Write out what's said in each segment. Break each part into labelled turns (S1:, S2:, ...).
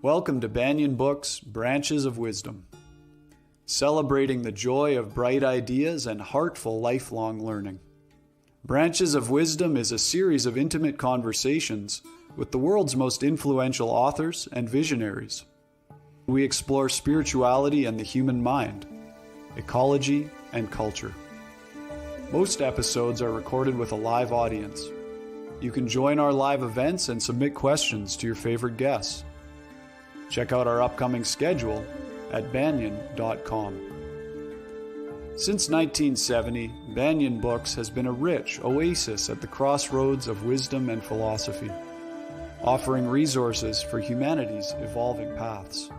S1: Welcome to Banyan Books, Branches of Wisdom, celebrating the joy of bright ideas and heartful lifelong learning. Branches of Wisdom is a series of intimate conversations with the world's most influential authors and visionaries. We explore spirituality and the human mind, ecology and culture. Most episodes are recorded with a live audience. You can join our live events and submit questions to your favorite guests. Check out our upcoming schedule at banyan.com. Since 1970, Banyan Books has been a rich oasis at the crossroads of wisdom and philosophy, offering resources for humanity's evolving paths.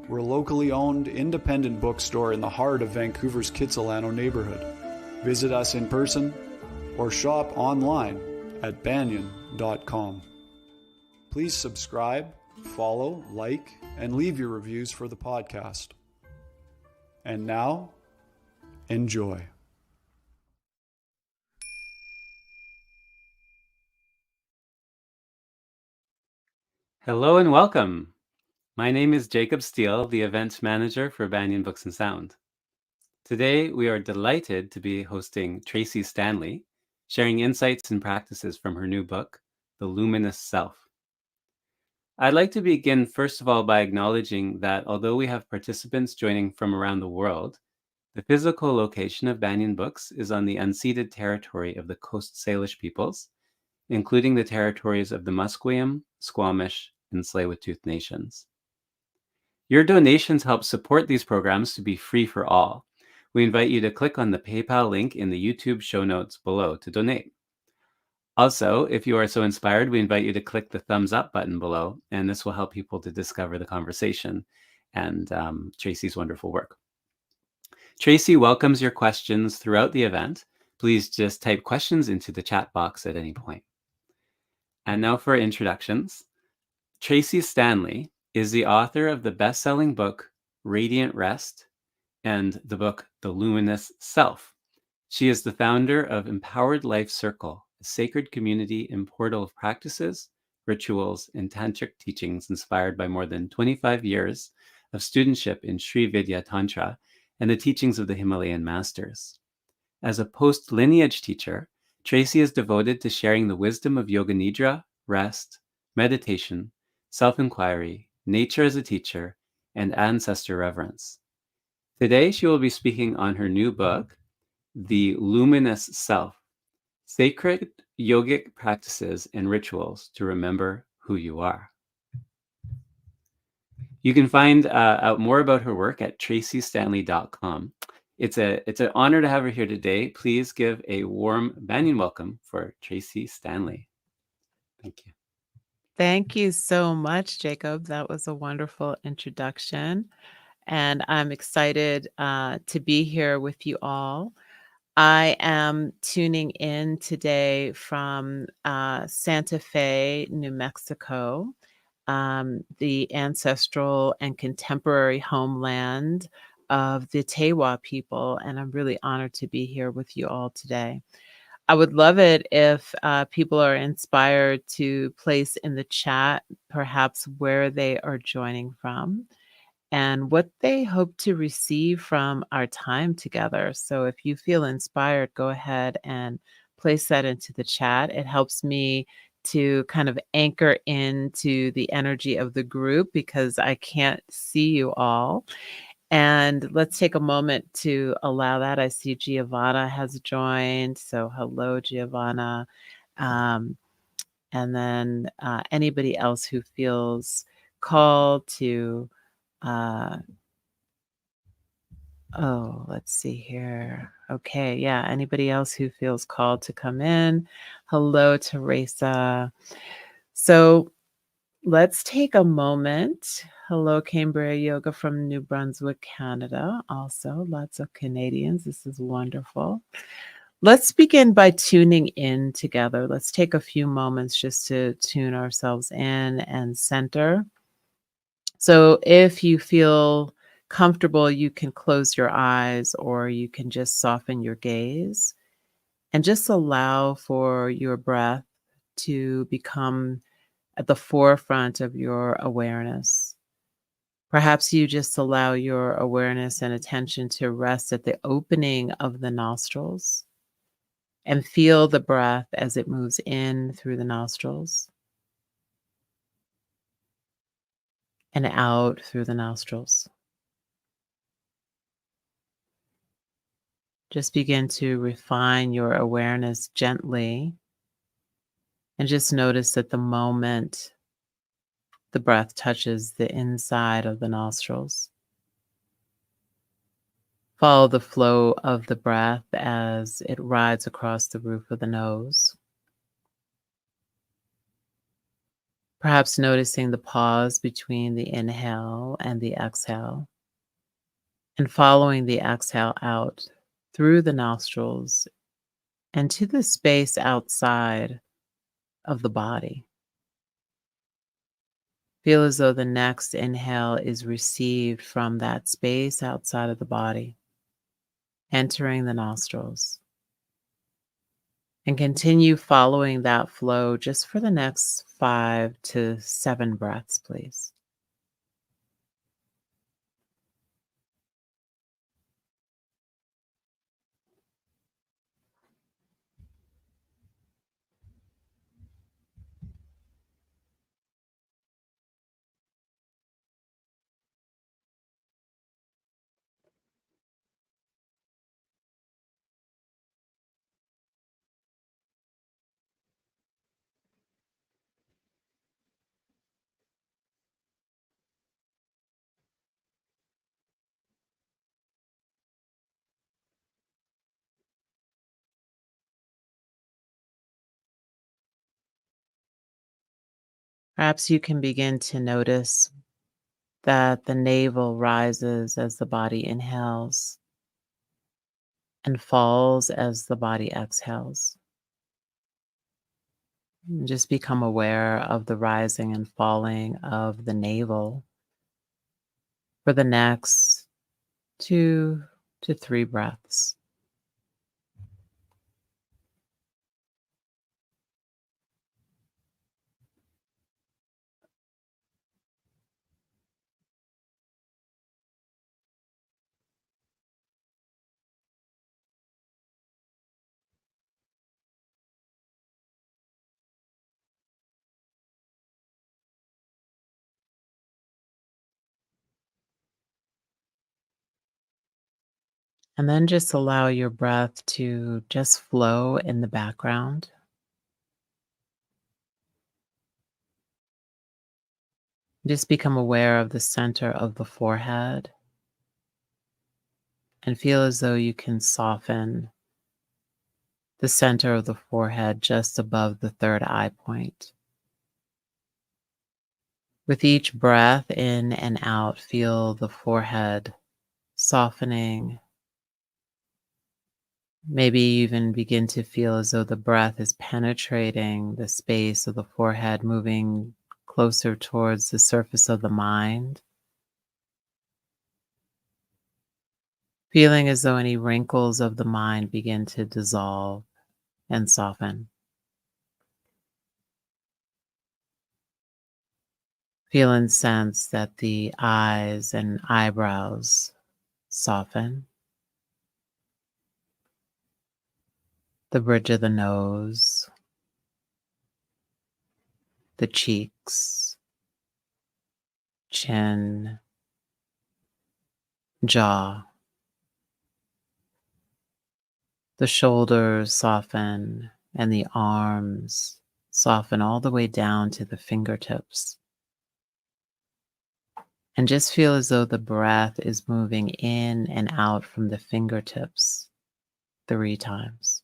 S1: We're a locally owned, independent bookstore in the heart of Vancouver's Kitsilano neighborhood. Visit us in person or shop online at banyan.com. Please subscribe, follow, like, and leave your reviews for the podcast. And now, enjoy.
S2: Hello and welcome. My name is Jacob Steele, the event manager for Banyan Books and Sound. Today, we are delighted to be hosting Tracee Stanley, sharing insights and practices from her new book, The Luminous Self. I'd like to begin, first of all, by acknowledging that although we have participants joining from around the world, the physical location of Banyan Books is on the unceded territory of the Coast Salish peoples, including the territories of the Musqueam, Squamish, and Tsleil-Waututh nations. Your donations help support these programs to be free for all. We invite you to click on the PayPal link in the YouTube show notes below to donate. Also, if you are so inspired, we invite you to click the thumbs up button below, and this will help people to discover the conversation and Tracee's wonderful work. Tracee welcomes your questions throughout the event. Please just type questions into the chat box at any point. And now for introductions. Tracee Stanley is the author of the best-selling book, Radiant Rest, and the book, The Luminous Self. She is the founder of Empowered Life Circle, a sacred community and portal of practices, rituals, and tantric teachings inspired by more than 25 years of studentship in Sri Vidya Tantra and the teachings of the Himalayan Masters. As a post-lineage teacher, Tracee is devoted to sharing the wisdom of yoga nidra, rest, meditation, self-inquiry, nature as a teacher, and ancestor reverence. Today, she will be speaking on her new book, The Luminous Self, Sacred Yogic Practices and Rituals to Remember Who You Are. You can find out more about her work at traceestanley.com. It's an honor to have her here today. Please give a warm Banyan welcome for Tracee Stanley. Thank you.
S3: Thank you so much, Jacob. That was a wonderful introduction. And I'm excited to be here with you all. I am tuning in today from Santa Fe, New Mexico, the ancestral and contemporary homeland of the Tewa people. And I'm really honored to be here with you all today. I would love it if people are inspired to place in the chat perhaps where they are joining from and what they hope to receive from our time together. So if you feel inspired, go ahead and place that into the chat. It helps me to kind of anchor into the energy of the group because I can't see you all. And let's take a moment to allow that. I see Giovanna has joined. So hello, Giovanna. And then anybody else who feels called to, let's see here. Okay, yeah, anybody else who feels called to come in. Hello, Teresa. So let's take a moment. Hello, Cambria Yoga from New Brunswick, Canada. Also, lots of Canadians. This is wonderful. Let's begin by tuning in together. Let's take a few moments just to tune ourselves in and center. So if you feel comfortable, you can close your eyes or you can just soften your gaze and just allow for your breath to become at the forefront of your awareness. Perhaps you just allow your awareness and attention to rest at the opening of the nostrils and feel the breath as it moves in through the nostrils and out through the nostrils. Just begin to refine your awareness gently and just notice that the moment the breath touches the inside of the nostrils, follow the flow of the breath as it rides across the roof of the nose. Perhaps noticing the pause between the inhale and the exhale, and following the exhale out through the nostrils and to the space outside of the body. Feel as though the next inhale is received from that space outside of the body, entering the nostrils. And continue following that flow just for the next 5 to 7 breaths, please. Perhaps you can begin to notice that the navel rises as the body inhales and falls as the body exhales. And just become aware of the rising and falling of the navel for the next 2 to 3 breaths. And then just allow your breath to just flow in the background. Just become aware of the center of the forehead and feel as though you can soften the center of the forehead just above the third eye point. With each breath in and out, feel the forehead softening. Maybe even begin to feel as though the breath is penetrating the space of the forehead, moving closer towards the surface of the mind. Feeling as though any wrinkles of the mind begin to dissolve and soften. Feel and sense that the eyes and eyebrows soften. The bridge of the nose, the cheeks, chin, jaw. The shoulders soften and the arms soften all the way down to the fingertips. And just feel as though the breath is moving in and out from the fingertips 3 times.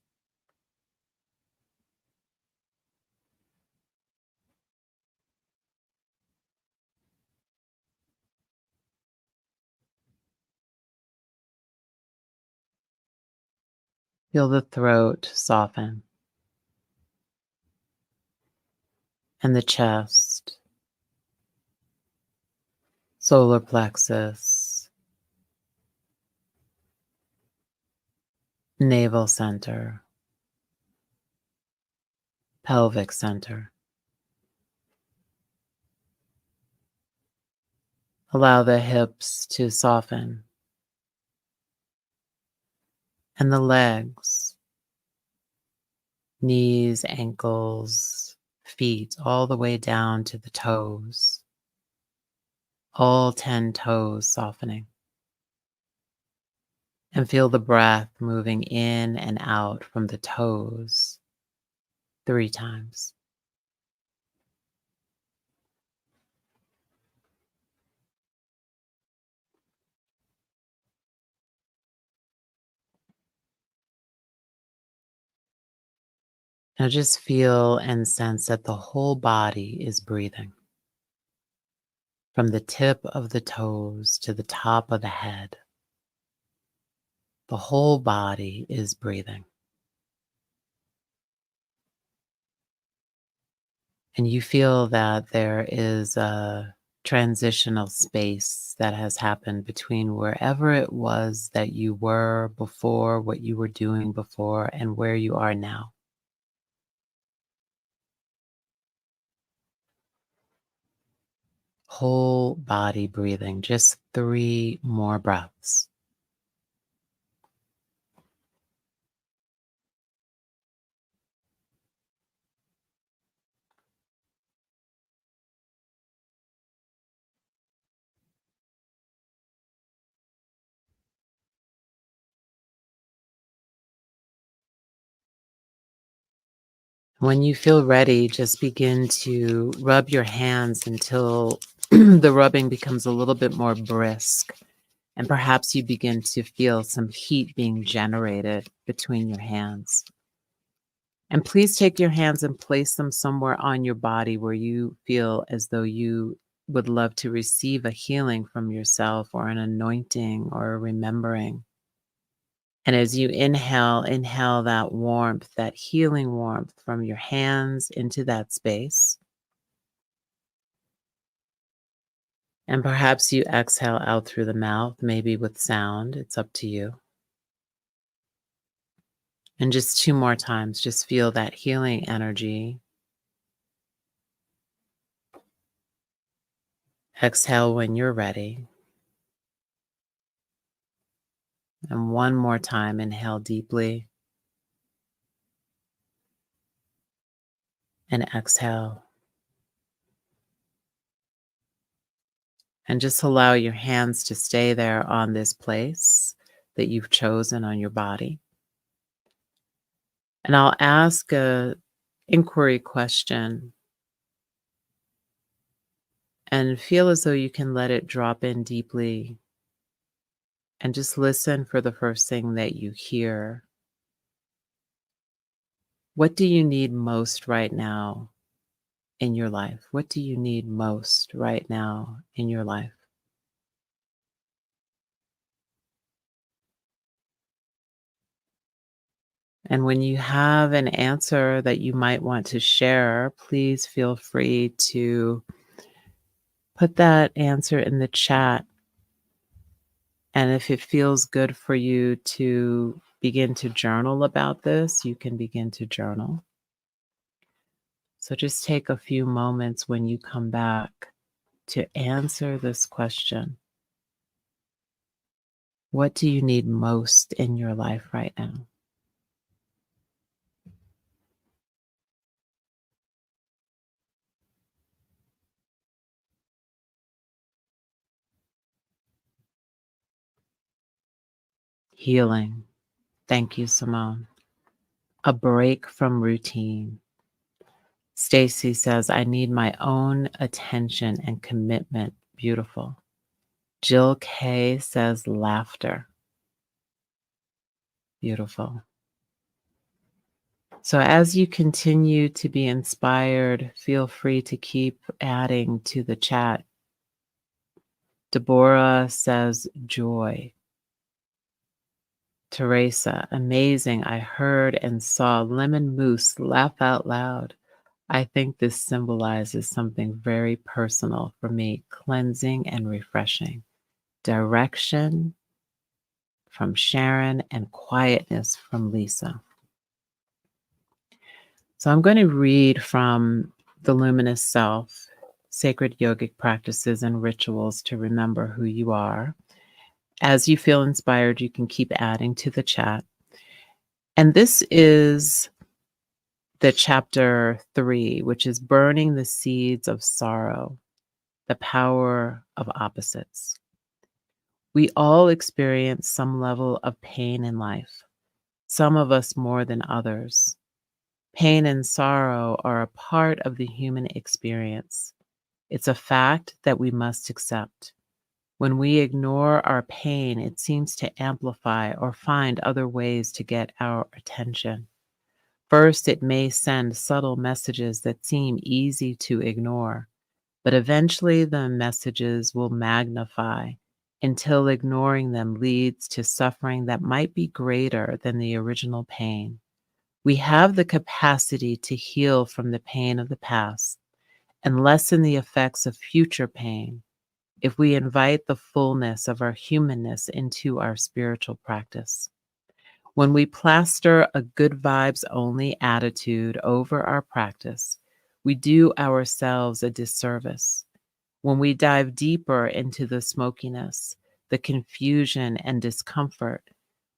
S3: Feel the throat soften and the chest, solar plexus, navel center, pelvic center. Allow the hips to soften and the legs, knees, ankles, feet, all the way down to the toes. All 10 toes softening. And feel the breath moving in and out from the toes 3 times. Now just feel and sense that the whole body is breathing. From the tip of the toes to the top of the head, the whole body is breathing. And you feel that there is a transitional space that has happened between wherever it was that you were before, what you were doing before, and where you are now. Whole body breathing, just 3 more breaths. When you feel ready, just begin to rub your hands until the rubbing becomes a little bit more brisk. And perhaps you begin to feel some heat being generated between your hands. And please take your hands and place them somewhere on your body where you feel as though you would love to receive a healing from yourself or an anointing or a remembering. And as you inhale that warmth, that healing warmth from your hands into that space. And perhaps you exhale out through the mouth, maybe with sound. It's up to you. And just 2 more times, just feel that healing energy. Exhale when you're ready. And 1 more time, inhale deeply. And exhale. And just allow your hands to stay there on this place that you've chosen on your body. And I'll ask a inquiry question and feel as though you can let it drop in deeply and just listen for the first thing that you hear. What do you need most right now in your life? What do you need most right now in your life? And when you have an answer that you might want to share, please feel free to put that answer in the chat. And if it feels good for you to begin to journal about this, you can begin to journal. So just take a few moments when you come back to answer this question. What do you need most in your life right now? Healing. Thank you, Simone. A break from routine. Stacy says, I need my own attention and commitment. Beautiful. Jill K says, laughter. Beautiful. So as you continue to be inspired, feel free to keep adding to the chat. Deborah says, joy. Teresa, amazing. I heard and saw lemon mousse. Laugh out loud. I think this symbolizes something very personal for me, cleansing and refreshing. Direction from Sharon and quietness from Lisa. So I'm going to read from the Luminous Self. sacred yogic practices and rituals to remember who you are. As you feel inspired, you can keep adding to the chat. And this is the chapter 3, which is burning the seeds of sorrow, the power of opposites. We all experience some level of pain in life, some of us more than others. Pain and sorrow are a part of the human experience. It's a fact that we must accept. When we ignore our pain, it seems to amplify or find other ways to get our attention. First, it may send subtle messages that seem easy to ignore, but eventually the messages will magnify until ignoring them leads to suffering that might be greater than the original pain. We have the capacity to heal from the pain of the past and lessen the effects of future pain if we invite the fullness of our humanness into our spiritual practice. When we plaster a good vibes only attitude over our practice, we do ourselves a disservice. When we dive deeper into the smokiness, the confusion, and discomfort,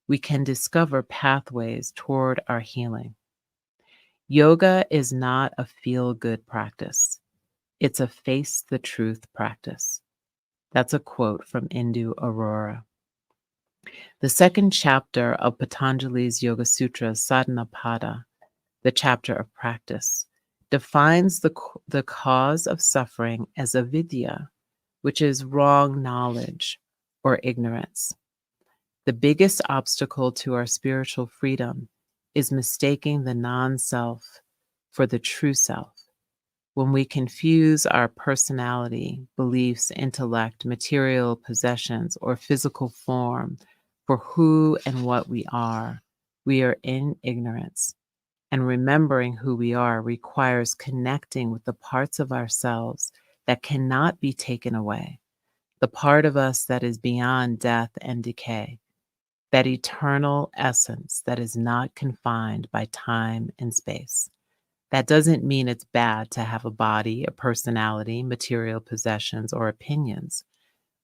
S3: we can discover pathways toward our healing. Yoga is not a feel-good practice. It's a face the truth practice. That's a quote from Indu Aurora. The second chapter of Patanjali's Yoga Sutra, Sadhanapada, the chapter of practice, defines the cause of suffering as avidya, which is wrong knowledge or ignorance. The biggest obstacle to our spiritual freedom is mistaking the non-self for the true self. When we confuse our personality, beliefs, intellect, material possessions, or physical form for who and what we are in ignorance. And remembering who we are requires connecting with the parts of ourselves that cannot be taken away, the part of us that is beyond death and decay, that eternal essence that is not confined by time and space. That doesn't mean it's bad to have a body, a personality, material possessions, or opinions.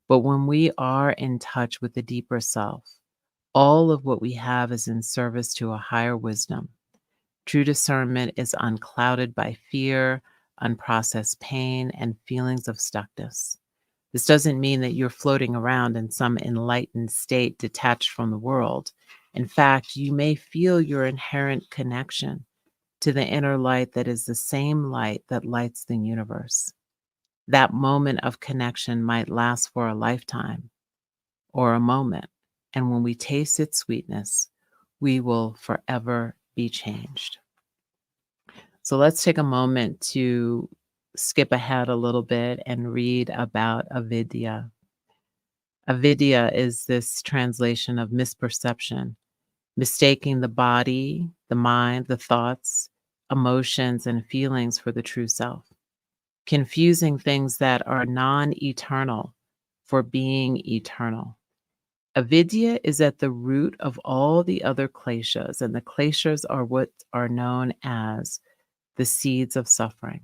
S3: But when we are in touch with the deeper self, all of what we have is in service to a higher wisdom. True discernment is unclouded by fear, unprocessed pain, and feelings of stuckness. This doesn't mean that you're floating around in some enlightened state detached from the world. In fact, you may feel your inherent connection to the inner light that is the same light that lights the universe. That moment of connection might last for a lifetime or a moment, and when we taste its sweetness, we will forever be changed. So let's take a moment to skip ahead a little bit and read about avidya. Avidya is this translation of misperception, mistaking the body, the mind, the thoughts, emotions, and feelings for the true self, confusing things that are non-eternal for being eternal. Avidya is at the root of all the other kleshas, and the kleshas are what are known as the seeds of suffering.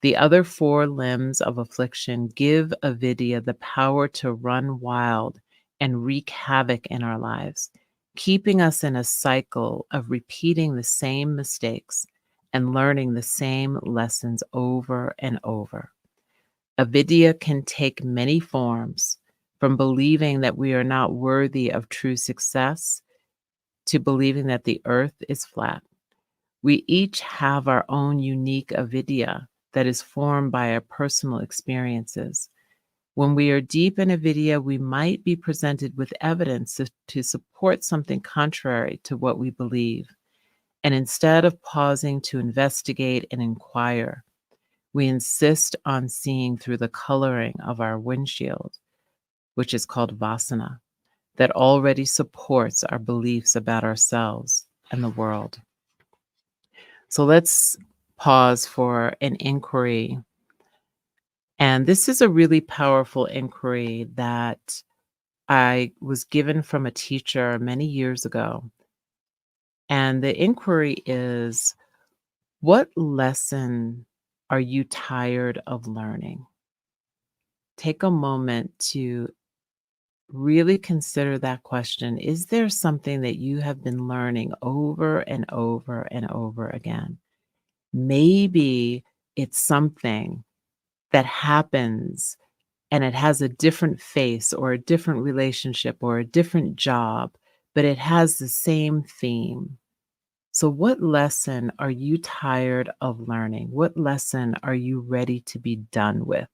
S3: The other 4 limbs of affliction give avidya the power to run wild and wreak havoc in our lives, keeping us in a cycle of repeating the same mistakes and learning the same lessons over and over. Avidya can take many forms, from believing that we are not worthy of true success to believing that the earth is flat. We each have our own unique avidya that is formed by our personal experiences. When we are deep in avidya, we might be presented with evidence to support something contrary to what we believe. And instead of pausing to investigate and inquire, we insist on seeing through the coloring of our windshield, which is called vasana, that already supports our beliefs about ourselves and the world. So let's pause for an inquiry. And this is a really powerful inquiry that I was given from a teacher many years ago. And the inquiry is, what lesson are you tired of learning? Take a moment to really consider that question. Is there something that you have been learning over and over and over again? Maybe it's something that happens and it has a different face or a different relationship or a different job, but it has the same theme. So, what lesson are you tired of learning? What lesson are you ready to be done with?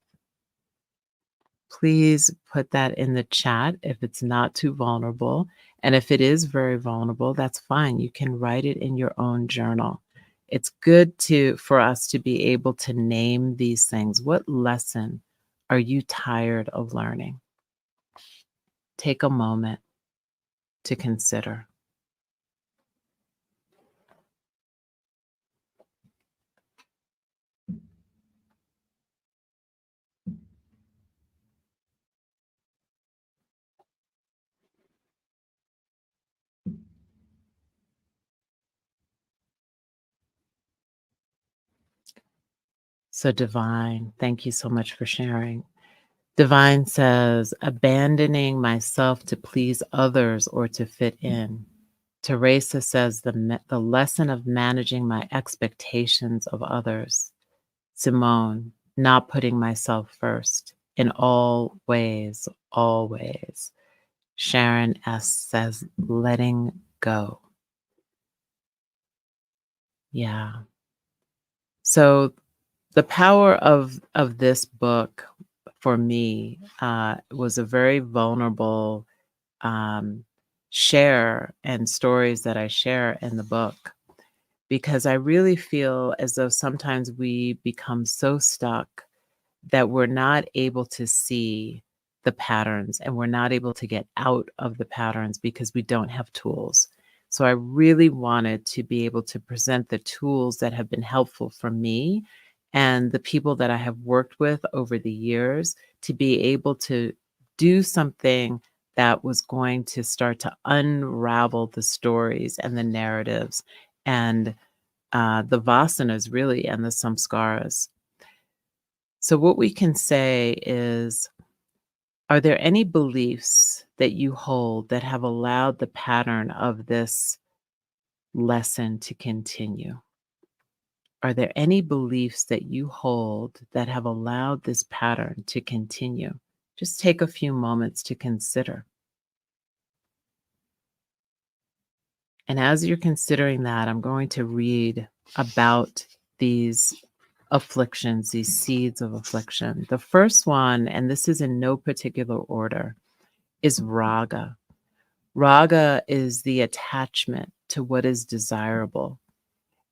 S3: Please put that in the chat if it's not too vulnerable. And if it is very vulnerable, that's fine. You can write it in your own journal. It's good for us to be able to name these things. What lesson are you tired of learning? Take a moment to consider. So, Divine, thank you so much for sharing. Divine says, abandoning myself to please others or to fit in. Teresa says, the lesson of managing my expectations of others. Simone, not putting myself first in all ways, always. Sharon S. says, letting go. Yeah. So the power of this book for me was a very vulnerable share and stories that I share in the book, because I really feel as though sometimes we become so stuck that we're not able to see the patterns and we're not able to get out of the patterns because we don't have tools. So I really wanted to be able to present the tools that have been helpful for me and the people that I have worked with over the years to be able to do something that was going to start to unravel the stories and the narratives and the vasanas, really, and the samskaras. So, what we can say is, are there any beliefs that you hold that have allowed the pattern of this lesson to continue? Are there any beliefs that you hold that have allowed this pattern to continue? Just take a few moments to consider. And as you're considering that, I'm going to read about these afflictions, these seeds of affliction. The first one, and this is in no particular order, is raga. Raga is the attachment to what is desirable,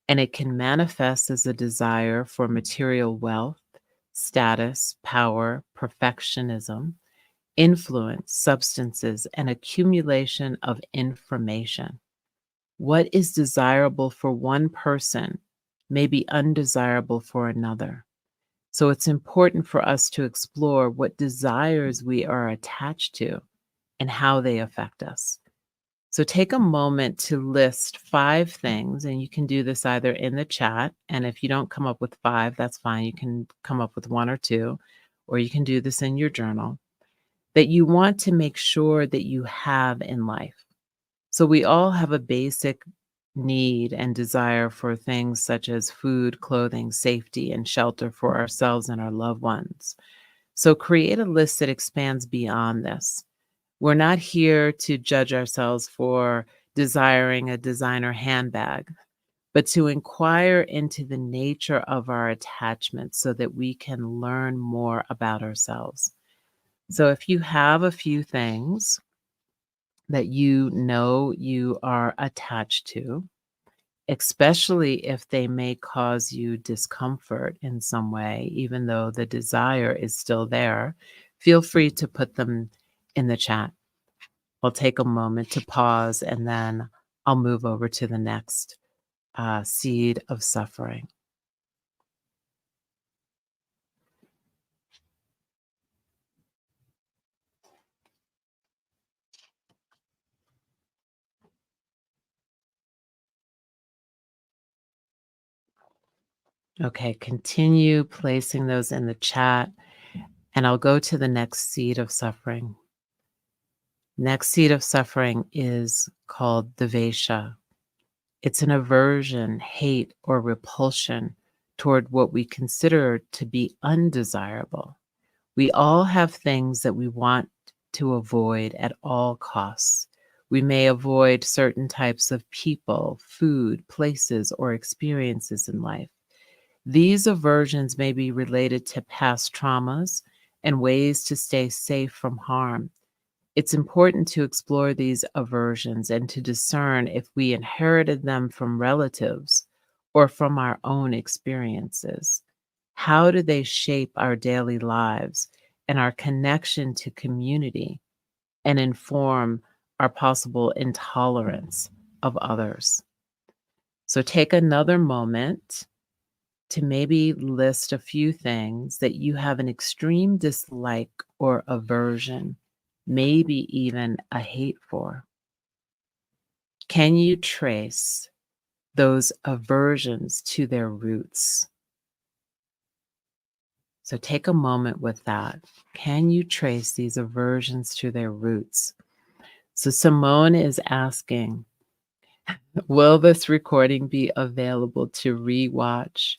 S3: and it can manifest as a desire for material wealth, status, power, perfectionism, influence, substances, and accumulation of information. What is desirable for one person may be undesirable for another. So it's important for us to explore what desires we are attached to and how they affect us. So take a moment to list 5 things, and you can do this either in the chat. And if you don't come up with 5, that's fine. You can come up with 1 or 2, or you can do this in your journal, that you want to make sure that you have in life. So we all have a basic need and desire for things such as food, clothing, safety, and shelter for ourselves and our loved ones. So create a list that expands beyond this. We're not here to judge ourselves for desiring a designer handbag, but to inquire into the nature of our attachments so that we can learn more about ourselves. So if you have a few things that you know you are attached to, especially if they may cause you discomfort in some way, even though the desire is still there, feel free to put them in the chat. I'll take a moment to pause and then I'll move over to the next seed of suffering. Okay, continue placing those in the chat, and I'll go to the next seed of suffering. Next seed of suffering is called devesha. It's an aversion, hate, or repulsion toward what we consider to be undesirable. We all have things that we want to avoid at all costs. We may avoid certain types of people, food, places, or experiences in life. These aversions may be related to past traumas and ways to stay safe from harm. It's important to explore these aversions and to discern if we inherited them from relatives or from our own experiences. How do they shape our daily lives and our connection to community and inform our possible intolerance of others? So take another moment to maybe list a few things that you have an extreme dislike or aversion, maybe even a hate for. Can you trace those aversions to their roots? So take a moment with that. Can you trace these aversions to their roots? So Simone is asking, will this recording be available to rewatch?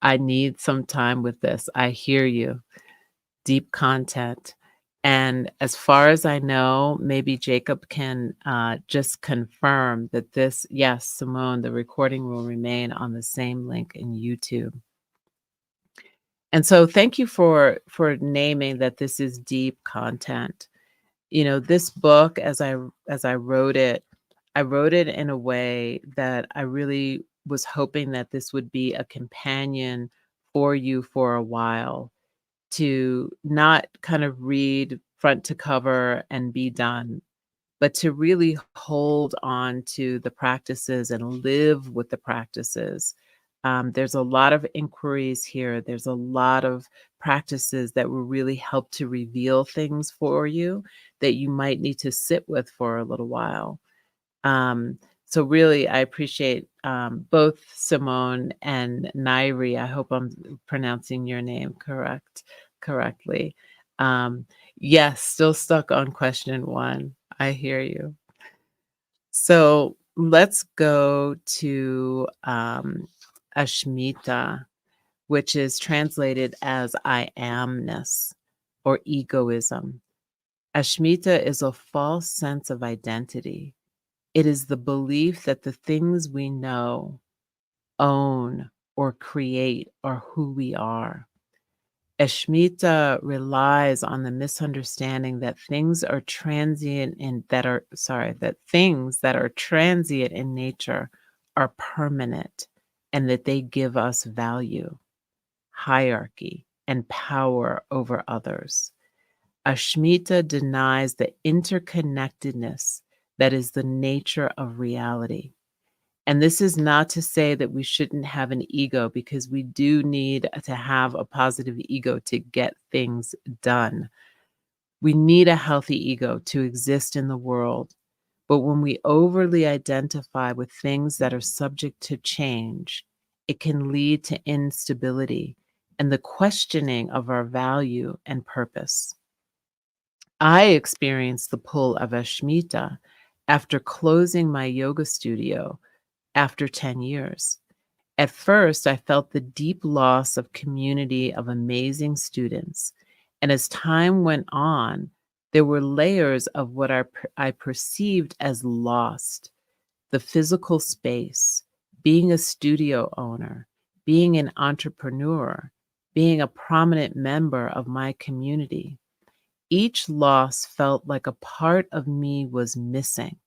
S3: I need some time with this. I hear you. Deep content. And as far as I know, maybe Jacob can just confirm that this, yes, Simone, the recording will remain on the same link in YouTube. And so thank you for naming that this is deep content. You know, this book, as I wrote it, I wrote it in a way that I really was hoping that this would be a companion for you for a while, to not kind of read front to cover and be done, but to really hold on to the practices and live with the practices. There's a lot of inquiries here. There's a lot of practices that will really help to reveal things for you that you might need to sit with for a little while. So really, I appreciate both Simone and Nairi. I hope I'm pronouncing your name correctly. Yes, still stuck on question 1. I hear you. So let's go to Ashmita, which is translated as I amness or egoism. Ashmita is a false sense of identity. It is the belief that the things we know, own, or create are who we are. Ashmita relies on the misunderstanding that things are transient and that things that are transient in nature are permanent and that they give us value, hierarchy, and power over others. Ashmita denies the interconnectedness that is the nature of reality. And this is not to say that we shouldn't have an ego, because we do need to have a positive ego to get things done. We need a healthy ego to exist in the world. But when we overly identify with things that are subject to change, it can lead to instability and the questioning of our value and purpose. I experienced the pull of Ashmita after closing my yoga studio after 10 years. At first, I felt the deep loss of community of amazing students. And as time went on, there were layers of what I perceived as lost: the physical space, being a studio owner, being an entrepreneur, being a prominent member of my community. Each loss felt like a part of me was missing.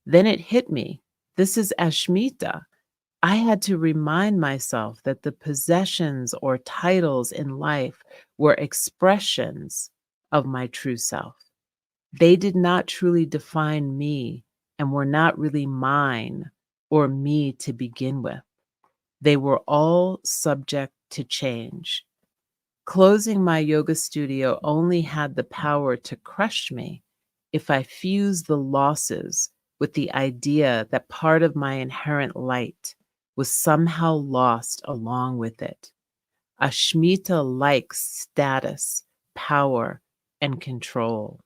S3: Then it hit me. This is Ashmita. I had to remind myself that the possessions or titles in life were expressions of my true self. They did not truly define me and were not really mine or me to begin with. They were all subject to change. Closing my yoga studio only had the power to crush me if I fused the losses with the idea that part of my inherent light, was somehow lost along with it. Ashmita likes status, power, and control.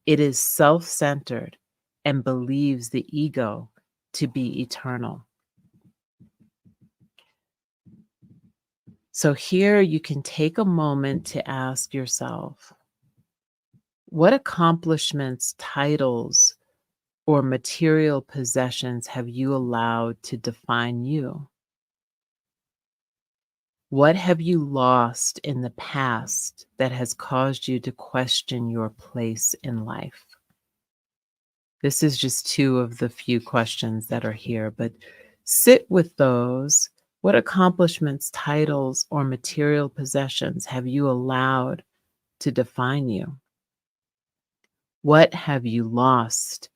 S3: It is self-centered and believes the ego to be eternal. So here you can take a moment to ask yourself, what accomplishments, titles, or material possessions have you allowed to define you? What have you lost in the past that has caused you to question your place in life? This is just two of the few questions that are here, but sit with those. What accomplishments, titles, or material possessions have you allowed to define you? What have you lost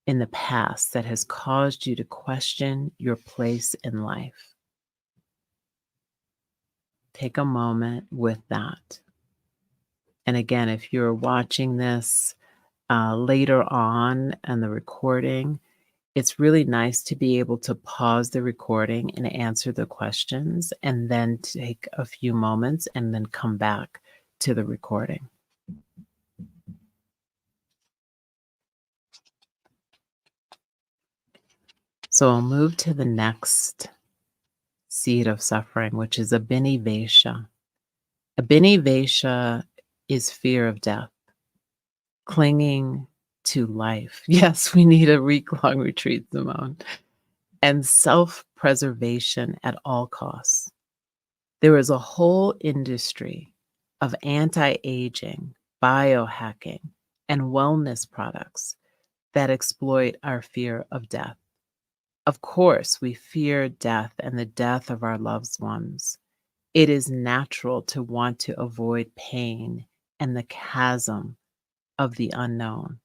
S3: in the past that has caused you to question your place in life? Take a moment with that. And again, if you're watching this later on in the recording, it's really nice to be able to pause the recording and answer the questions and then take a few moments and then come back to the recording. So I'll move to the next seed of suffering, which is abhinivesha. Abhinivesha is fear of death, clinging to life. Yes, we need a week-long retreat, Simone. And self-preservation at all costs. There is a whole industry of anti-aging, biohacking, and wellness products that exploit our fear of death. Of course, we fear death and the death of our loved ones. It is natural to want to avoid pain and the chasm of the unknown.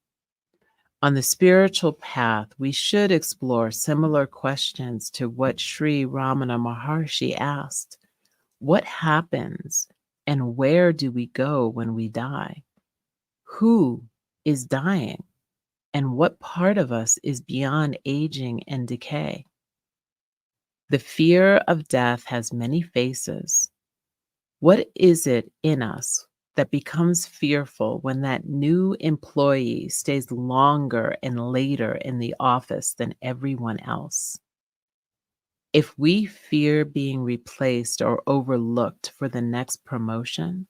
S3: On the spiritual path, we should explore similar questions to what Sri Ramana Maharshi asked. What happens and where do we go when we die? Who is dying? And what part of us is beyond aging and decay? The fear of death has many faces. What is it in us that becomes fearful when that new employee stays longer and later in the office than everyone else? If we fear being replaced or overlooked for the next promotion,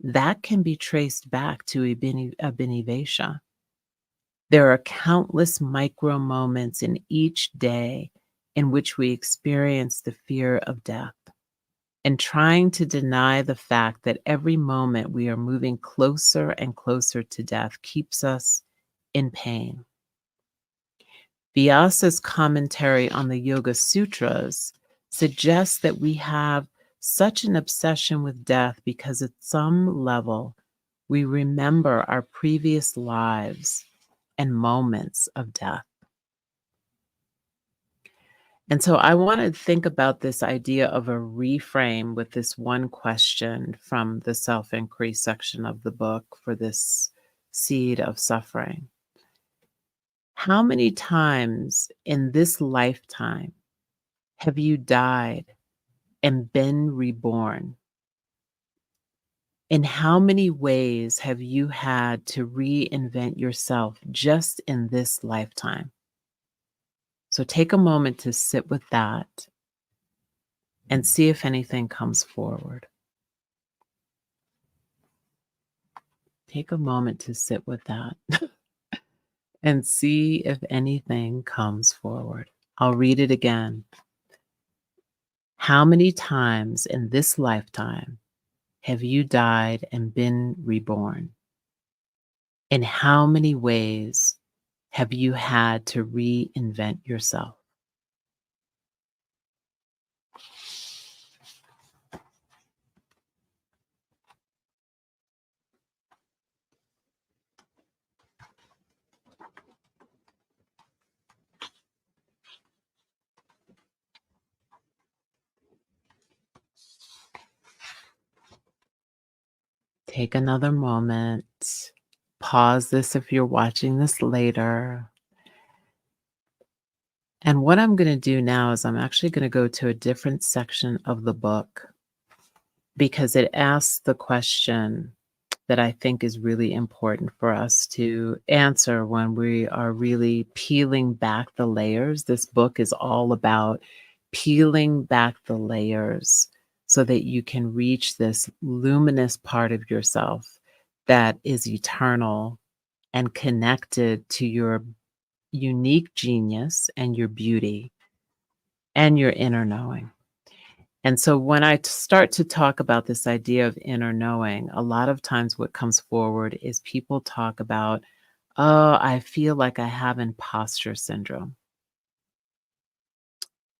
S3: that can be traced back to abhinivesha. There are countless micro moments in each day in which we experience the fear of death. And trying to deny the fact that every moment we are moving closer and closer to death keeps us in pain. Vyasa's commentary on the Yoga Sutras suggests that we have such an obsession with death because at some level we remember our previous lives and moments of death. And so I want to think about this idea of a reframe with this one question from the self-inquiry section of the book for this seed of suffering. How many times in this lifetime have you died and been reborn? In how many ways have you had to reinvent yourself just in this lifetime? So take a moment to sit with that and see if anything comes forward. Take a moment to sit with that and see if anything comes forward. I'll read it again. How many times in this lifetime have you died and been reborn? In how many ways have you had to reinvent yourself? Take another moment. Pause this if you're watching this later. And what I'm going to do now is I'm actually going to go to a different section of the book because it asks the question that I think is really important for us to answer when we are really peeling back the layers. This book is all about peeling back the layers so that you can reach this luminous part of yourself that is eternal and connected to your unique genius and your beauty and your inner knowing. And so when I start to talk about this idea of inner knowing, a lot of times what comes forward is people talk about, oh, I feel like I have imposter syndrome.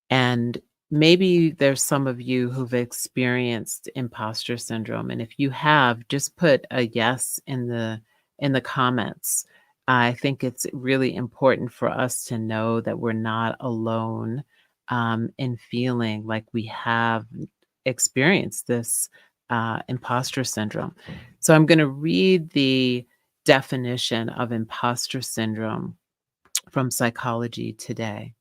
S3: And maybe there's some of you who've experienced imposter syndrome. And if you have, just put a yes in the comments. I think it's really important for us to know that we're not alone in feeling like we have experienced this imposter syndrome. So I'm going to read the definition of imposter syndrome from Psychology Today.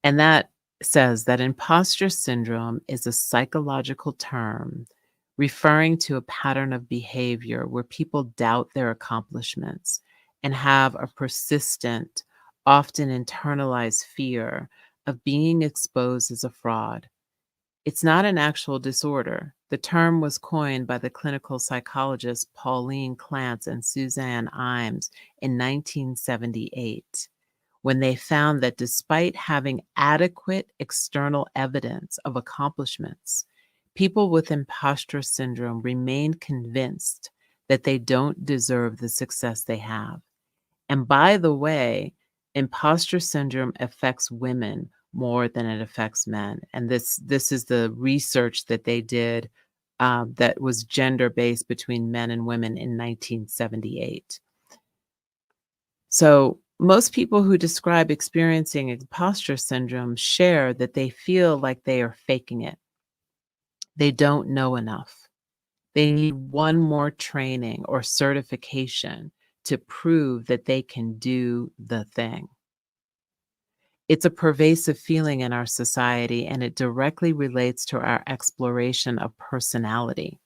S3: And that says that imposter syndrome is a psychological term referring to a pattern of behavior where people doubt their accomplishments and have a persistent, often internalized fear of being exposed as a fraud. It's not an actual disorder. The term was coined by the clinical psychologists Pauline Clance and Suzanne Imes in 1978 when they found that despite having adequate external evidence of accomplishments, people with imposter syndrome remain convinced that they don't deserve the success they have. And by the way, imposter syndrome affects women more than it affects men. And this is the research that they did that was gender-based between men and women in 1978. So most people who describe experiencing imposter syndrome share that they feel like they are faking it. They don't know enough. They need one more training or certification to prove that they can do the thing. It's a pervasive feeling in our society, and it directly relates to our exploration of personality.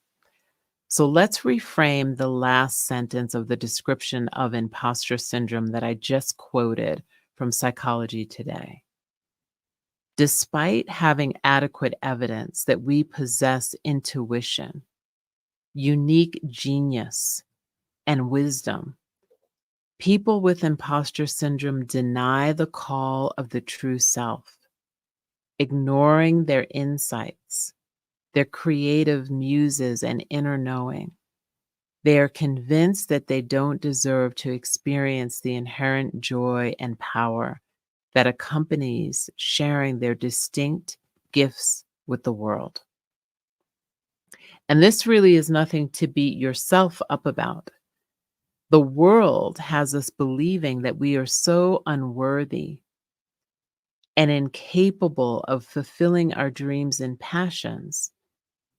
S3: So let's reframe the last sentence of the description of imposter syndrome that I just quoted from Psychology Today. Despite having adequate evidence that we possess intuition, unique genius, and wisdom, people with imposter syndrome deny the call of the true self, ignoring their insights, their creative muses, and inner knowing. They are convinced that they don't deserve to experience the inherent joy and power that accompanies sharing their distinct gifts with the world. And this really is nothing to beat yourself up about. The world has us believing that we are so unworthy and incapable of fulfilling our dreams and passions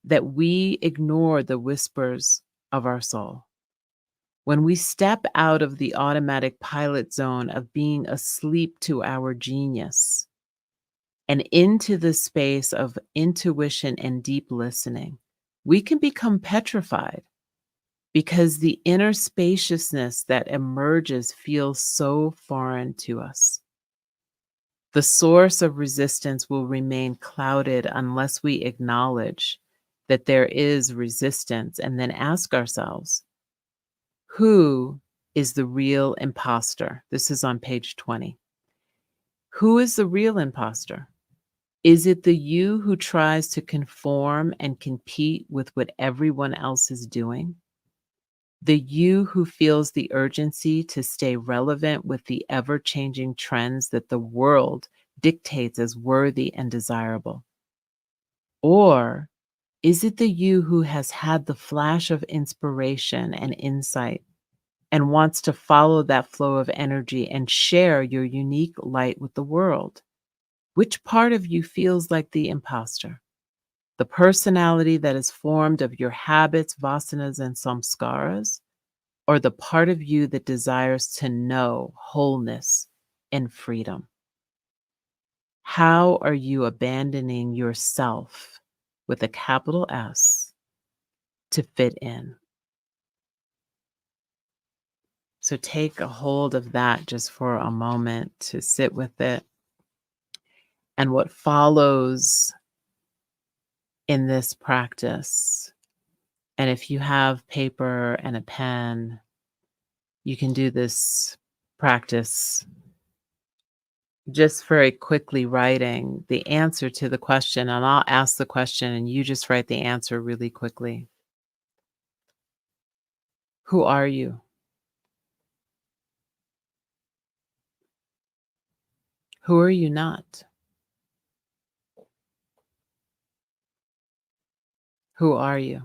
S3: that we ignore the whispers of our soul. When we step out of the automatic pilot zone of being asleep to our genius and into the space of intuition and deep listening, we can become petrified because the inner spaciousness that emerges feels so foreign to us. The source of resistance will remain clouded unless we acknowledge that there is resistance and then ask ourselves, who is the real imposter? This is on page 20. Who is the real imposter? Is it the you who tries to conform and compete with what everyone else is doing? The you who feels the urgency to stay relevant with the ever-changing trends that the world dictates as worthy and desirable? Or is it the you who has had the flash of inspiration and insight and wants to follow that flow of energy and share your unique light with the world? Which part of you feels like the imposter? The personality that is formed of your habits, vasanas, and samskaras? Or the part of you that desires to know wholeness and freedom? How are you abandoning yourself with a capital S to fit in? So take a hold of that just for a moment to sit with it. And what follows in this practice, and if you have paper and a pen, you can do this practice just very quickly writing the answer to the question. And I'll ask the question and you just write the answer really quickly. Who are you? Who are you not? Who are you?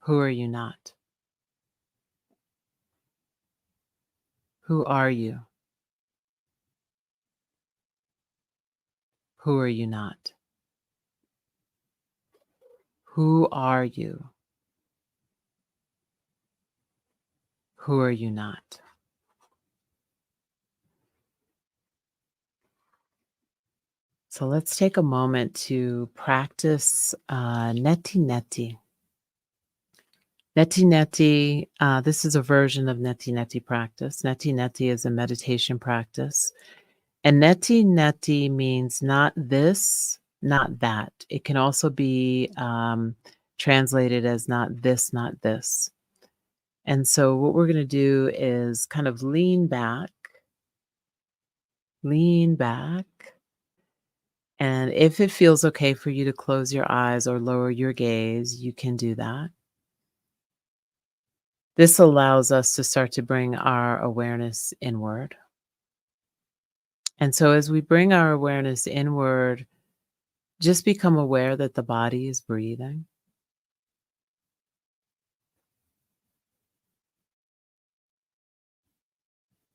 S3: Who are you not? Who are you? Who are you not? Who are you? Who are you not? So let's take a moment to practice Neti Neti. Neti Neti, this is a version of Neti Neti practice. Neti Neti is a meditation practice. And Neti Neti means not this, not that. It can also be translated as not this, not this. And so what we're going to do is kind of lean back. And if it feels okay for you to close your eyes or lower your gaze, you can do that. This allows us to start to bring our awareness inward. And so as we bring our awareness inward, just become aware that the body is breathing.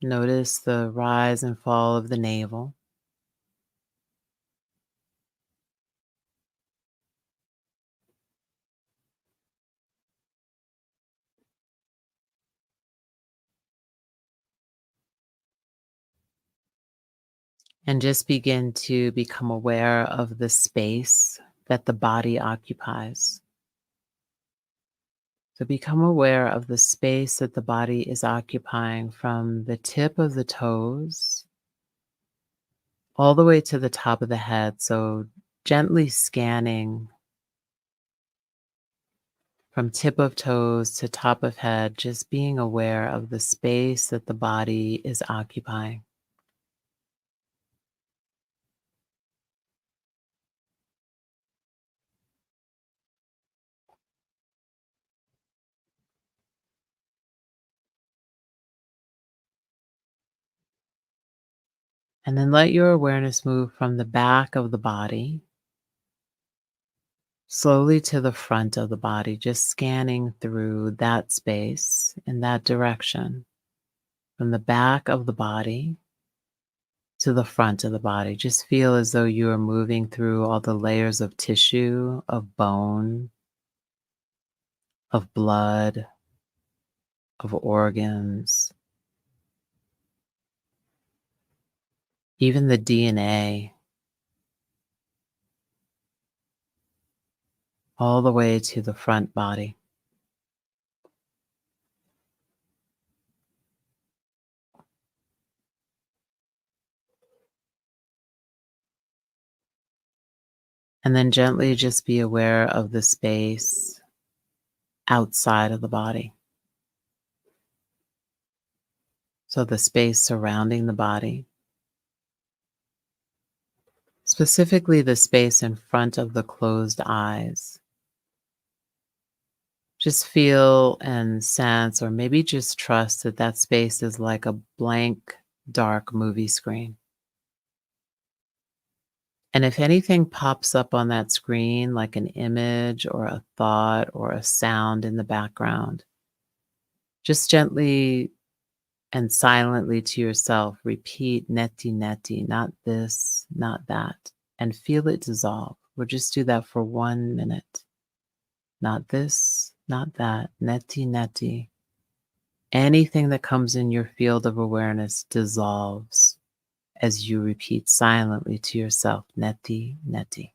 S3: Notice the rise and fall of the navel. And just begin to become aware of the space that the body occupies. So become aware of the space that the body is occupying from the tip of the toes all the way to the top of the head. So gently scanning from tip of toes to top of head, just being aware of the space that the body is occupying. And then let your awareness move from the back of the body slowly to the front of the body, just scanning through that space in that direction, from the back of the body to the front of the body. Just feel as though you are moving through all the layers of tissue, of bone, of blood, of organs, even the DNA, all the way to the front body. And then gently just be aware of the space outside of the body. So the space surrounding the body, specifically the space in front of the closed eyes. Just feel and sense, or maybe just trust that that space is like a blank, dark movie screen. And if anything pops up on that screen, like an image or a thought or a sound in the background, just gently and silently to yourself, repeat Neti Neti, not this, not that, and feel it dissolve. We'll just do that for 1 minute. Not this, not that, Neti Neti. Anything that comes in your field of awareness dissolves as you repeat silently to yourself, Neti Neti.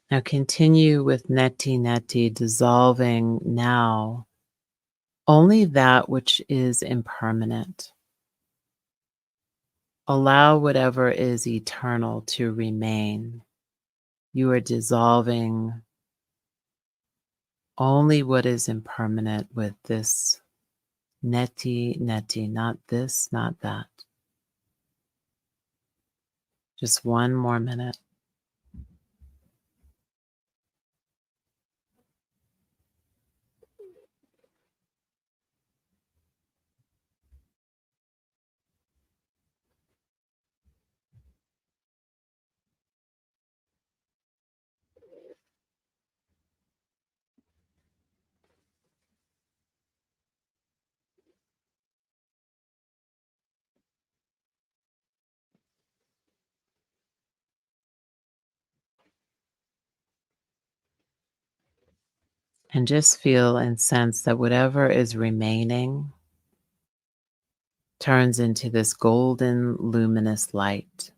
S3: Now continue with Neti Neti, dissolving now only that which is impermanent. Allow whatever is eternal to remain. You are dissolving only what is impermanent with this Neti Neti, not this, not that. Just one more minute. And just feel and sense that whatever is remaining turns into this golden, luminous light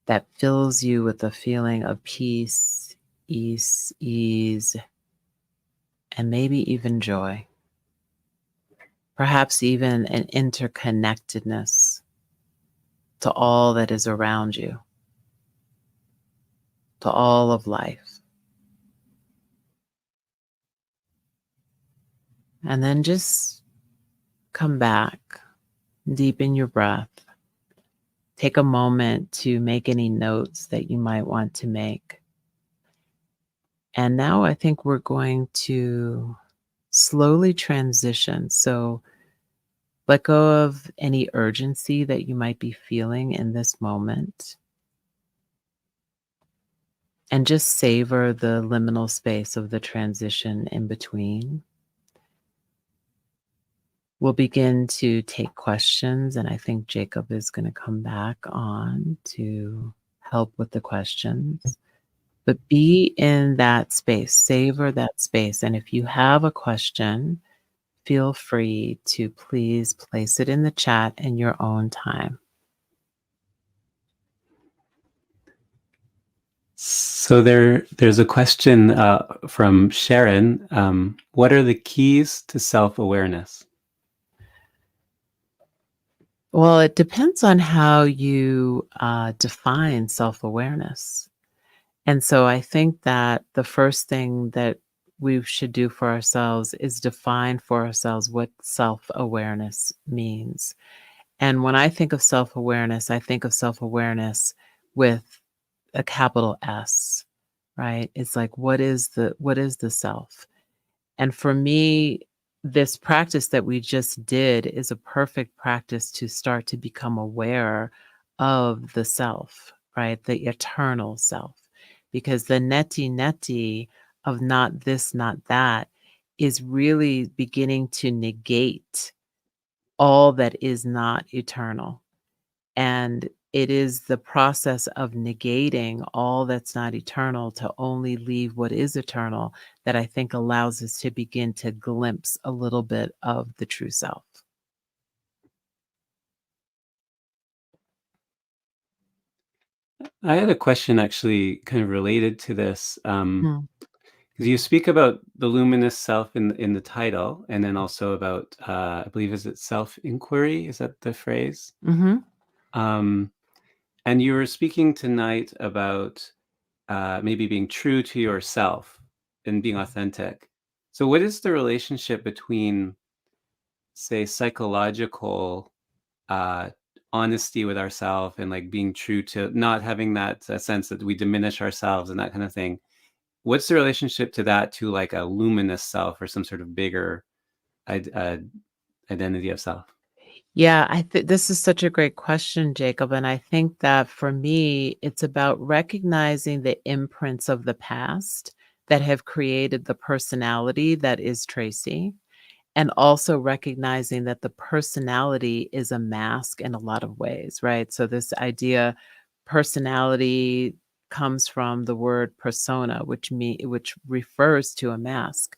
S3: that fills you with a feeling of peace, ease, and maybe even joy. Perhaps even an interconnectedness to all that is around you, to all of life. And then just come back, deepen your breath. Take a moment to make any notes that you might want to make. And now I think we're going to slowly transition. So let go of any urgency that you might be feeling in this moment. And just savor the liminal space of the transition in between. We'll begin to take questions, and I think Jacob is going to come back on to help with the questions. But be in that space, savor that space. And if you have a question, feel free to please place it in the chat in your own time.
S2: So there's a question from Sharon. What are the keys to self-awareness?
S3: Well, it depends on how you define self-awareness. And so I think that the first thing that we should do for ourselves is define for ourselves what self-awareness means. And when I think of self-awareness, I think of self-awareness with a capital S, right? It's like, what is the self? And for me, this practice that we just did is a perfect practice to start to become aware of the self, right? The eternal self. Because the neti neti of not this, not that is really beginning to negate all that is not eternal. And it is the process of negating all that's not eternal to only leave what is eternal that I think allows us to begin to glimpse a little bit of the true self.
S2: I had a question actually kind of related to this.
S3: Hmm.
S2: Because you speak about the luminous self in the title, and then also about, I believe, is it self-inquiry? Is that the phrase?
S3: Mm-hmm.
S2: Um, and you were speaking tonight about maybe being true to yourself and being authentic. So what is the relationship between, say, psychological uh, honesty with ourselves and like being true to not having that sense that we diminish ourselves and that kind of thing, what's the relationship to that to like a luminous self or some sort of bigger identity of self?
S3: Yeah, I think this is such a great question, Jacob. And I think that for me, it's about recognizing the imprints of the past that have created the personality that is Tracee, and also recognizing that the personality is a mask in a lot of ways, right? So this idea, personality comes from the word persona, which refers to a mask.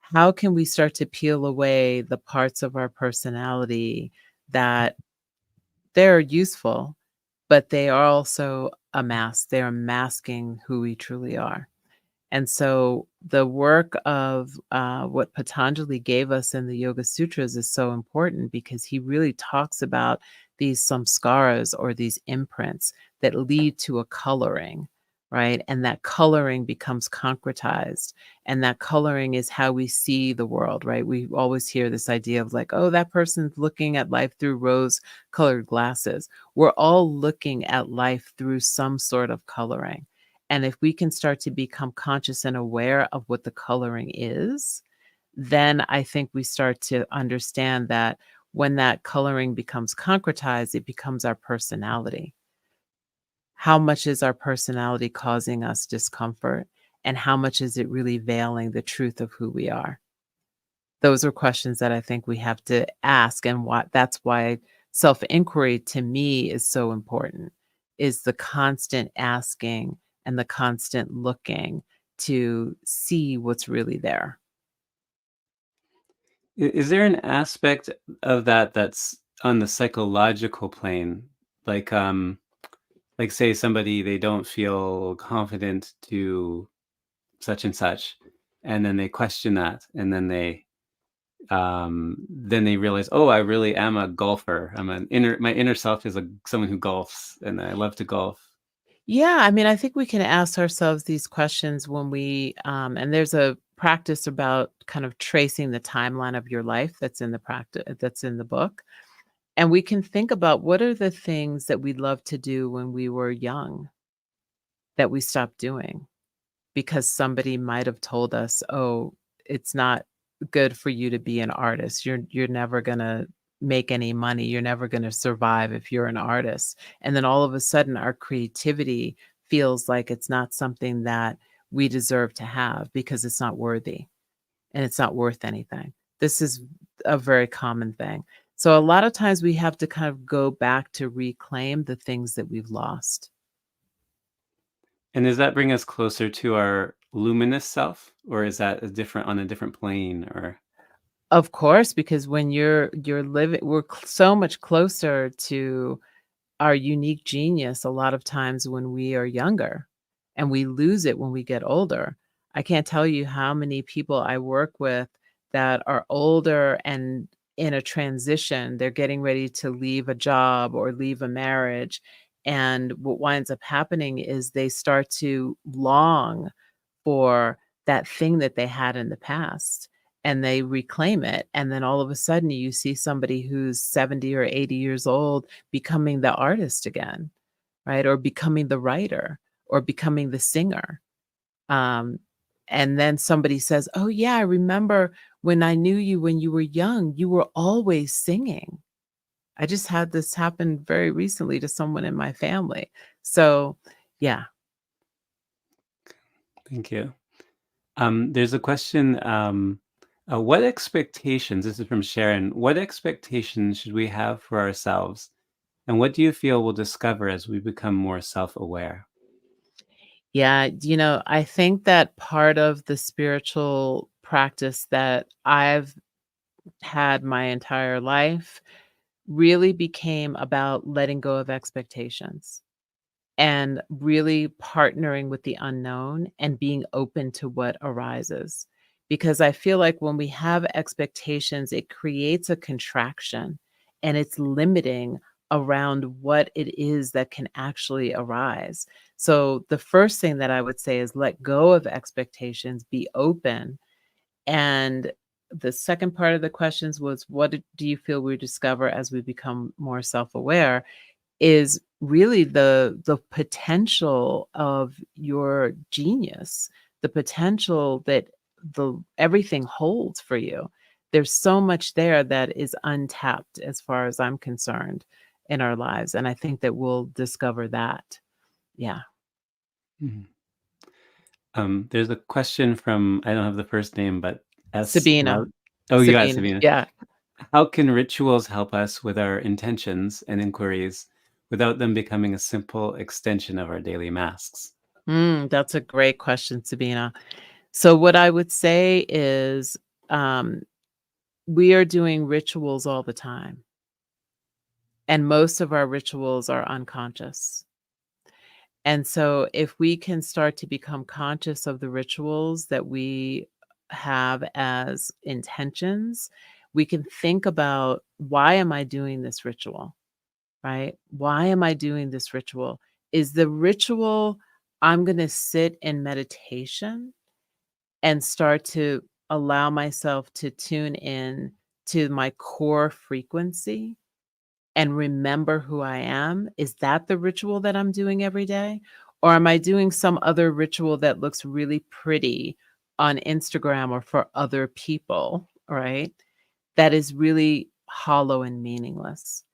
S3: How can we start to peel away the parts of our personality that they're useful, but they are also a mask? They are masking who we truly are. And so the work of what Patanjali gave us in the Yoga Sutras is so important because he really talks about these samskaras or these imprints that lead to a coloring, right? And that coloring becomes concretized. And that coloring is how we see the world, right? We always hear this idea of like, oh, that person's looking at life through rose colored glasses. We're all looking at life through some sort of coloring. And if we can start to become conscious and aware of what the coloring is, then I think we start to understand that when that coloring becomes concretized, it becomes our personality. How much is our personality causing us discomfort? And how much is it really veiling the truth of who we are? Those are questions that I think we have to ask. And that's why self-inquiry to me is so important, is the constant asking and the constant looking to see what's really there.
S2: Is there an aspect of that that's on the psychological plane? Like say somebody, they don't feel confident to such and such, and then they question that, and then they realize, oh, I really am a golfer. My inner self is someone who golfs, and I love to golf.
S3: Yeah, I mean, I think we can ask ourselves these questions when and there's a practice about kind of tracing the timeline of your life that's in the practice, that's in the book. And we can think about what are the things that we loved to do when we were young that we stopped doing because somebody might have told us, "Oh, it's not good for you to be an artist. You're never gonna make any money. You're never gonna survive if you're an artist." And then all of a sudden, our creativity feels like it's not something that we deserve to have because it's not worthy and it's not worth anything. This is a very common thing. So a lot of times we have to kind of go back to reclaim the things that we've lost.
S2: And does that bring us closer to our luminous self, or is that on a different plane? Or
S3: Of course, because when you're living, so much closer to our unique genius a lot of times when we are younger, and we lose it when we get older. I can't tell you how many people I work with that are older and in a transition. They're getting ready to leave a job or leave a marriage. And what winds up happening is they start to long for that thing that they had in the past and they reclaim it. And then all of a sudden, you see somebody who's 70 or 80 years old becoming the artist again, right? Or becoming the writer or becoming the singer. Um, and then somebody says, "Oh, yeah, I remember when I knew you when you were young, you were always singing." I just had this happen very recently to someone in my family. So, yeah.
S2: thank you. There's a question. What expectations, this is from Sharon, what expectations should we have for ourselves? And what do you feel we'll discover as we become more self-aware?
S3: Yeah, I think that part of the spiritual practice that I've had my entire life really became about letting go of expectations and really partnering with the unknown and being open to what arises. Because I feel like when we have expectations, it creates a contraction and it's limiting around what it is that can actually arise. So, the first thing that I would say is let go of expectations, be open. And the second part of the questions was, do you feel we discover as we become more self aware? Is really the potential of your genius, the potential that everything holds for you. There's so much there that is untapped as far as I'm concerned in our lives. And I think that we'll discover that. Yeah.
S2: Mhm. There's a question from, I don't have the first name, but
S3: Sabina.
S2: Oh, you got it,
S3: Sabina.
S2: Sabina.
S3: Yeah.
S2: How can rituals help us with our intentions and inquiries without them becoming a simple extension of our daily masks?
S3: That's a great question, Sabina. So what I would say is we are doing rituals all the time. And most of our rituals are unconscious. And so if we can start to become conscious of the rituals that we have as intentions, we can think about, why am I doing this ritual? Right? Why am I doing this ritual? Is the ritual, I'm going to sit in meditation and start to allow myself to tune in to my core frequency and remember who I am? Is that the ritual that I'm doing every day? Or am I doing some other ritual that looks really pretty on Instagram or for other people, right? That is really hollow and meaningless.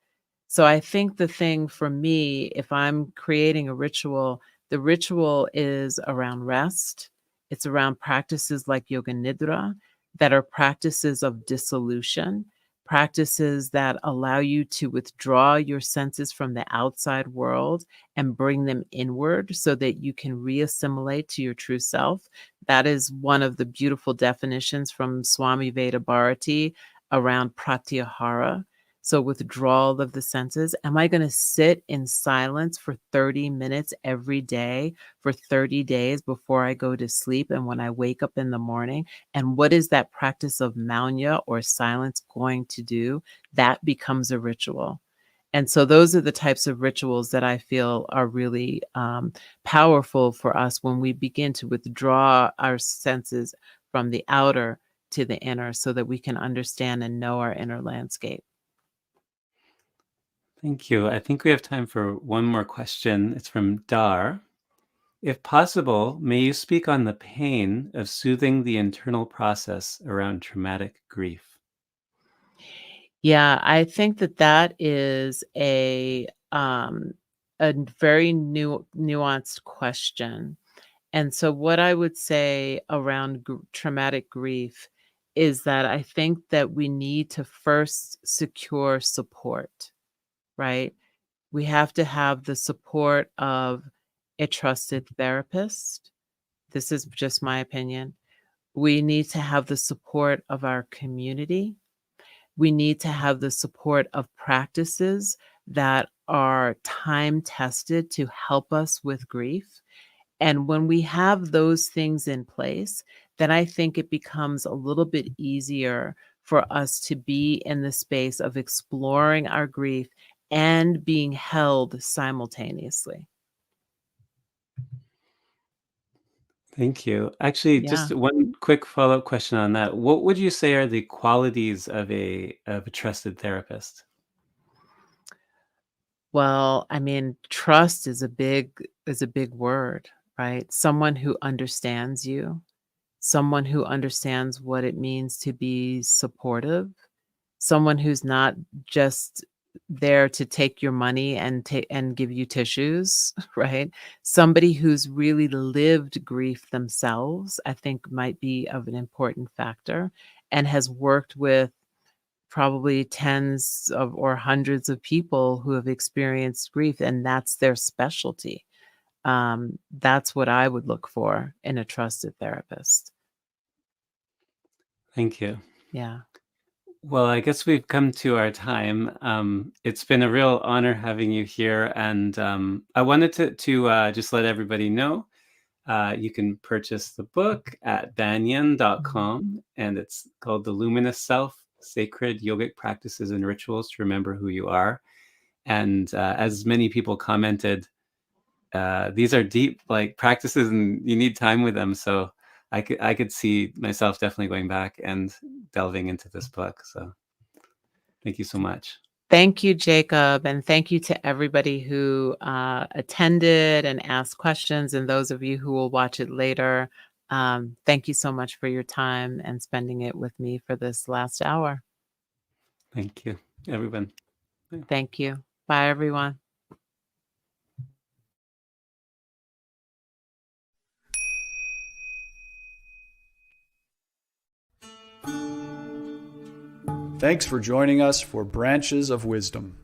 S3: So I think the thing for me, if I'm creating a ritual, the ritual is around rest. It's around practices like Yoga Nidra that are practices of dissolution, practices that allow you to withdraw your senses from the outside world and bring them inward so that you can reassimilate to your true self. That is one of the beautiful definitions from Swami Veda Bharati around pratyahara. So withdrawal of the senses. Am I going to sit in silence for 30 minutes every day for 30 days before I go to sleep and when I wake up in the morning? And what is that practice of maunya or silence going to do? That becomes a ritual. And so those are the types of rituals that I feel are really powerful for us when we begin to withdraw our senses from the outer to the inner so that we can understand and know our inner landscape.
S2: Thank you. I think we have time for one more question. It's from Dar. If possible, may you speak on the pain of soothing the internal process around traumatic grief?
S3: Yeah, I think that that is a very nuanced question. And so what I would say around traumatic grief is that I think that we need to first secure support, right? We have to have the support of a trusted therapist. This is just my opinion. We need to have the support of our community. We need to have the support of practices that are time tested to help us with grief. And when we have those things in place, then I think it becomes a little bit easier for us to be in the space of exploring our grief and being held simultaneously.
S2: Thank you. Actually,
S3: Yeah.
S2: just one quick follow-up question on that. What would you say are the qualities of a trusted therapist?
S3: Well, I mean, trust is a big word, right? Someone who understands you, someone who understands what it means to be supportive, someone who's not just there to take your money and give you tissues, right? Somebody who's really lived grief themselves, I think might be of an important factor and has worked with probably tens of or hundreds of people who have experienced grief, and that's their specialty. That's what I would look for in a trusted therapist.
S2: Thank you.
S3: Yeah.
S2: Well, I guess we've come to our time. It's been a real honor having you here, and I wanted to just let everybody know you can purchase the book at banyan.com, and it's called The Luminous Self: Sacred Yogic Practices and Rituals to Remember Who You Are. And as many people commented, these are deep like practices, and you need time with them. So I could see myself definitely going back and delving into this book. So thank you so much.
S3: Thank you, Jacob, and thank you to everybody who attended and asked questions, and those of you who will watch it later. Thank you so much for your time and spending it with me for this last hour.
S2: Thank you, everyone.
S3: Thank you. Bye, everyone.
S1: Thanks for joining us for Branches of Wisdom,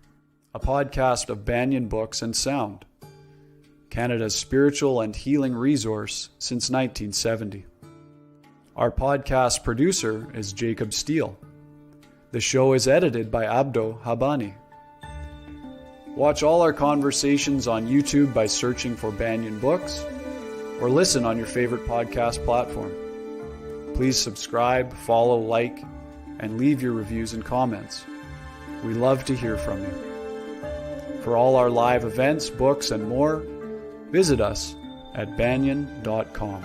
S1: a podcast of Banyan Books and Sound, Canada's spiritual and healing resource since 1970. Our podcast producer is Jacob Steele. The show is edited by Abdo Habani. Watch all our conversations on YouTube by searching for Banyan Books, or listen on your favorite podcast platform. Please subscribe, follow, like, and leave your reviews and comments. We love to hear from you. For all our live events, books, and more, visit us at banyan.com.